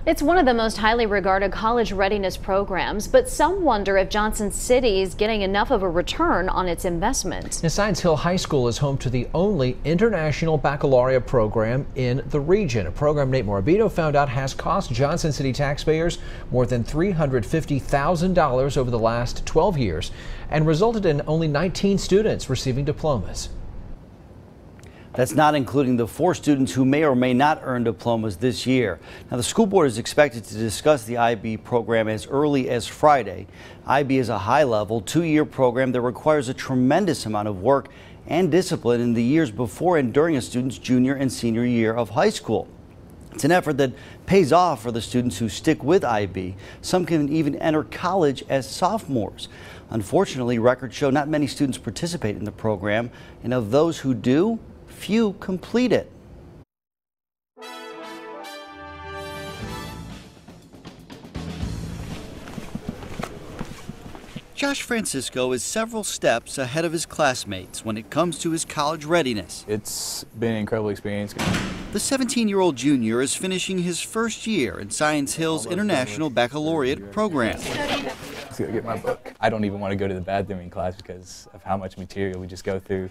It's one of the most highly regarded college readiness programs, but some wonder if Johnson City is getting enough of a return on its investment. Science Hill High School is home to the only international baccalaureate program in the region. A program Nate Morabito found out has cost Johnson City taxpayers more than $350,000 over the last 12 years and resulted in only 19 students receiving diplomas. That's not including the 4 students who may or may not earn diplomas this year. Now, the school board is expected to discuss the IB program as early as Friday. IB is a high-level, 2-year program that requires a tremendous amount of work and discipline in the years before and during a student's junior and senior year of high school. It's an effort that pays off for the students who stick with IB. Some can even enter college as sophomores. Unfortunately, records show not many students participate in the program, and of those who do, few complete it. Josh Francisco is several steps ahead of his classmates when it comes to his college readiness. It's been an incredible experience. The 17-year-old junior is finishing his first year in Science Hill's International Baccalaureate program. Let's go get my book. I don't even want to go to the bathroom in class because of how much material we just go through.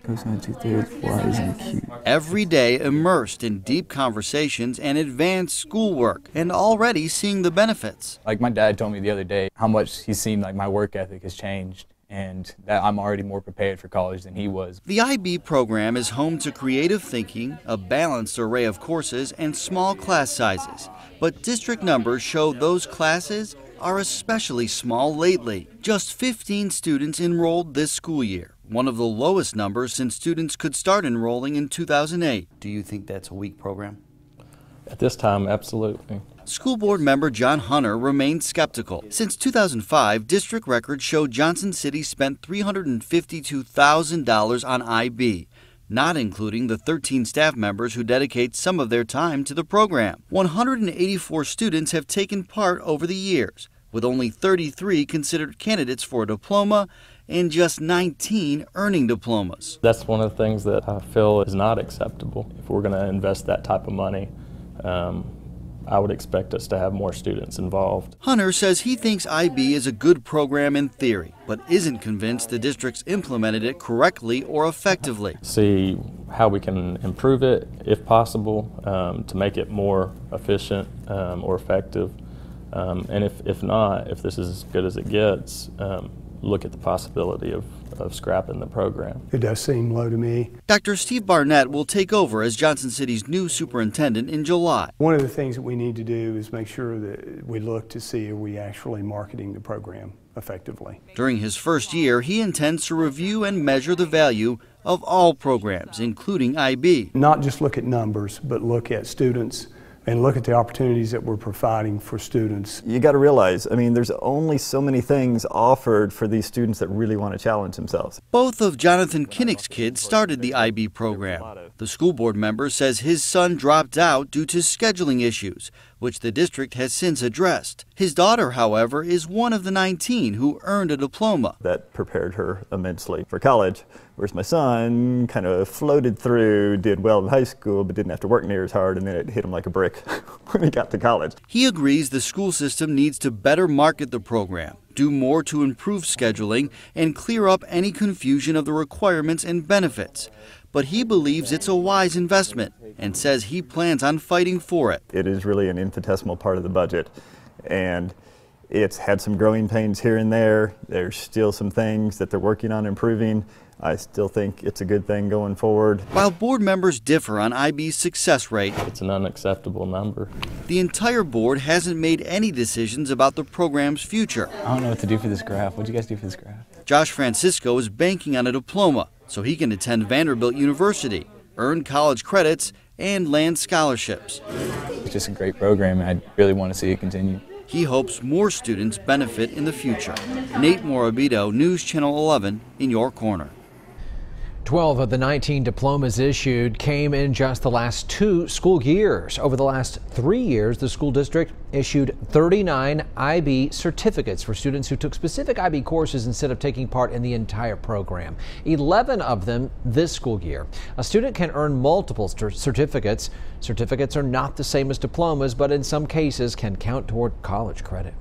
Every day immersed in deep conversations and advanced schoolwork, and already seeing the benefits. Like my dad told me the other day how much he's seen like my work ethic has changed, and that I'm already more prepared for college than he was. The IB program is home to creative thinking, a balanced array of courses, and small class sizes. But district numbers show those classes are especially small lately. Just 15 students enrolled this school year, one of the lowest numbers since students could start enrolling in 2008. Do you think that's a weak program? At this time, absolutely. School board member John Hunter remained skeptical. Since 2005, district records show Johnson City spent $352,000 on IB, not including the 13 staff members who dedicate some of their time to the program. 184 students have taken part over the years, with only 33 considered candidates for a diploma and just 19 earning diplomas. That's one of the things that I feel is not acceptable. If we're going to invest that type of money, I would expect us to have more students involved. Hunter says he thinks IB is a good program in theory, but isn't convinced the district's implemented it correctly or effectively. See how we can improve it, if possible, to make it more efficient or effective. And if not, if this is as good as it gets, look at the possibility of scrapping the program. It does seem low to me. Dr. Steve Barnett will take over as Johnson City's new superintendent in July. One of the things that we need to do is make sure that we look to see are we actually marketing the program effectively. During his first year, he intends to review and measure the value of all programs, including IB. Not just look at numbers, but look at students and look at the opportunities that we're providing for students. You got to realize, I mean, there's only so many things offered for these students that really want to challenge themselves. Both of Jonathan Kinnick's kids started the IB program. The school board member says his son dropped out due to scheduling issues, which the district has since addressed. His daughter, however, is one of the 19 who earned a diploma. That prepared her immensely for college, whereas my son kind of floated through, did well in high school, but didn't have to work near as hard, and then it hit him like a brick when he got to college. He agrees the school system needs to better market the program, do more to improve scheduling, and clear up any confusion of the requirements and benefits. But he believes it's a wise investment and says he plans on fighting for it. It is really an infinitesimal part of the budget, and it's had some growing pains here and there. There's still some things that they're working on improving. I still think it's a good thing going forward. While board members differ on IB's success rate, it's an unacceptable number. The entire board hasn't made any decisions about the program's future. I don't know what to do for this graph. What do you guys do for this graph? Josh Francisco is banking on a diploma so he can attend Vanderbilt University, earn college credits, and land scholarships. It's just a great program, and I really want to see it continue. He hopes more students benefit in the future. Nate Morabito, News Channel 11, in your corner. 12 of the 19 diplomas issued came in just the last 2 school years. Over the last 3 years, the school district issued 39 IB certificates for students who took specific IB courses instead of taking part in the entire program. 11 of them this school year. A student can earn multiple certificates. Certificates are not the same as diplomas, but in some cases can count toward college credit.